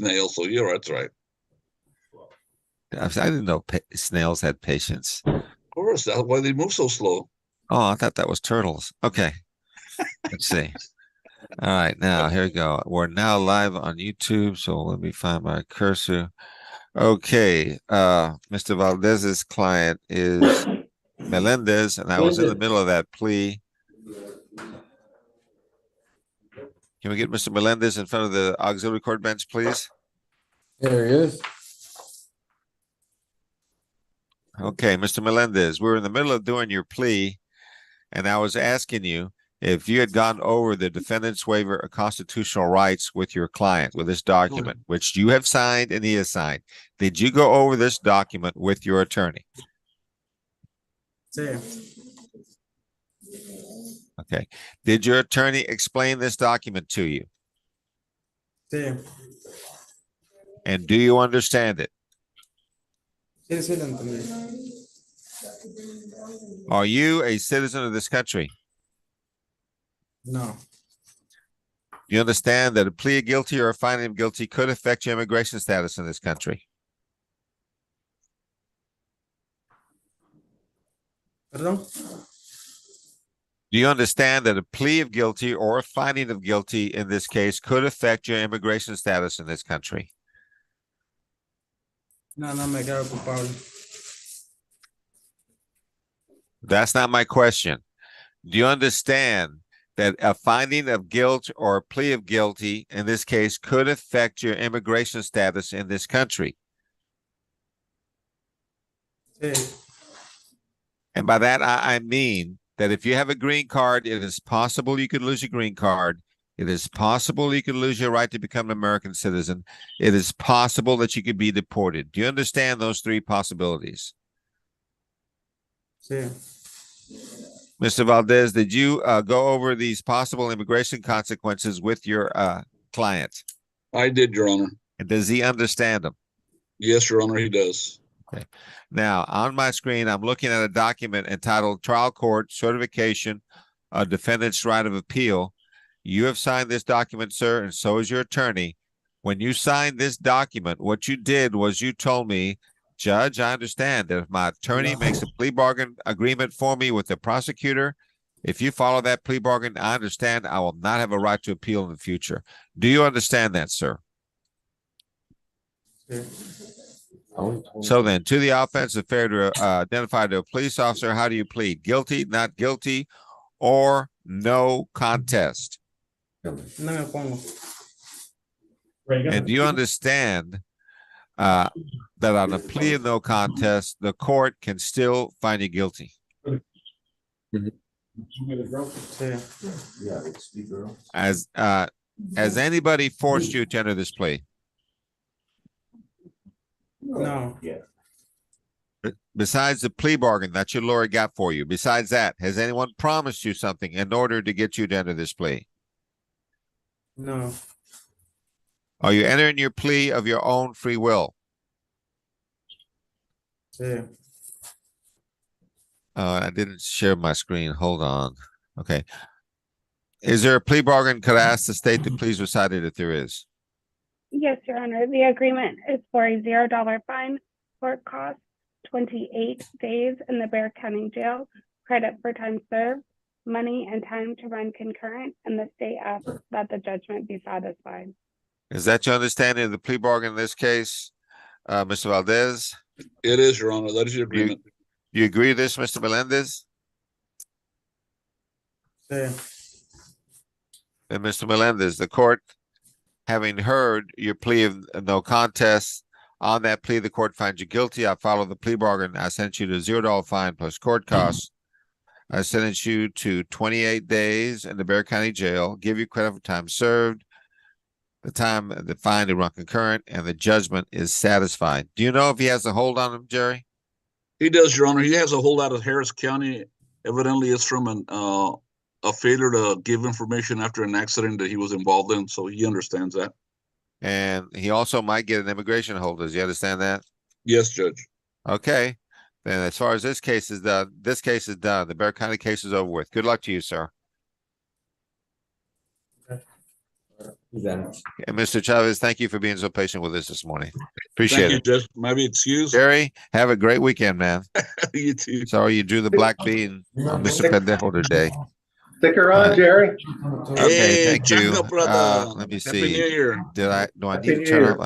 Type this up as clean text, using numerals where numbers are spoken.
Snail, so you're that's right. I didn't know snails had patience. Of course, that's why they move so slow. Oh, I thought that was turtles. Okay, let's see. All right, now here we go. We're now live on YouTube, so let me find my cursor. Okay, Mr. Valdez's client is Melendez, and I was in the middle of that plea. Can we get Mr. Melendez in front of the auxiliary court bench, please? There he is. Okay, Mr. Melendez, we're in the middle of doing your plea, and I was asking you if you had gone over the defendant's waiver of constitutional rights with your client with this document, which you have signed and he has signed. Did you go over this document with your attorney? Sí. Okay. Did your attorney explain this document to you? Sí. And do you understand it? Sí, sí, lo entendí. Are you a citizen of this country? No. Do you understand that a plea of guilty or a finding of guilty could affect your immigration status in this country? Perdón. Do you understand that a plea of guilty or a finding of guilty in this case could affect your immigration status in this country? No, no me quedo culpable. That's not my question. Do you understand that a finding of guilt or a plea of guilty in this case could affect your immigration status in this country? Sí. And by that, I mean that if you have a green card, it is possible you could lose your green card. It is possible you could lose your right to become an American citizen. It is possible that you could be deported. Do you understand those three possibilities? Sí. Mr. Valdez, did you go over these possible immigration consequences with your client? I did, Your Honor. And does he understand them? Yes, Your Honor, he does. Okay. Now, on my screen, I'm looking at a document entitled Trial Court Certification of Defendant's Right of Appeal. You have signed this document, sir, and so is your attorney. When you signed this document, what you did was you told me, Judge, I understand that if my attorney makes a plea bargain agreement for me with the prosecutor, if you follow that plea bargain, I understand I will not have a right to appeal in the future. Do you understand that, sir? Sí. So then, to the offense of failure to identify to a police officer, how do you plead? Guilty, not guilty, or no contest? No me pongo. And do you understand that on a plea of no contest, the court can still find you guilty? Sí. Has anybody forced you to enter this plea? No. Besides the plea bargain that your lawyer got for you, besides that, has anyone promised you something in order to get you to enter this plea? No. Are you entering your plea of your own free will? Sí. I didn't share my screen. Hold on. Okay. Is there a plea bargain? Could I ask the state to please recite it if there is? Yes, Your Honor. The agreement is for a $0 fine, court costs, 28 days in the Bexar County Jail, credit for time served, money and time to run concurrent, and the state asks that the judgment be satisfied. Is that your understanding of the plea bargain in this case, Mr. Valdez? It is, Your Honor. That is your agreement. You agree with this, Mr. Melendez? Sí. And Mr. Melendez, the court, having heard your plea of no contest, on that plea, the court finds you guilty. I follow the plea bargain. I sent you to $0 fine plus court costs. I sentenced you to 28 days in the Bexar County Jail, give you credit for time served, the fine to run concurrent, and the judgment is satisfied. Do you know if he has a hold on him, Jerry? He does, Your Honor. He has a hold out of Harris County. Evidently, it's from a failure to give information after an accident that he was involved in, so he understands that. And he also might get an immigration hold. Does he understand that? Yes, Judge. Okay. Then as far as this case is done, this case is done. The Bexar County case is over with. Good luck to you, sir. And Mr. Chavez, thank you for being so patient with us this morning. Appreciate Thank you, it. Judge. Maybe excuse. Jerry, have a great weekend, man. You too. Sorry you drew the black bean on Mr. Pendejo today. Stick around, Jerry. Okay, Hey, thank you. Chango, brother. Let me Happy New see. Year. Do I Happy need to New turn Year. up?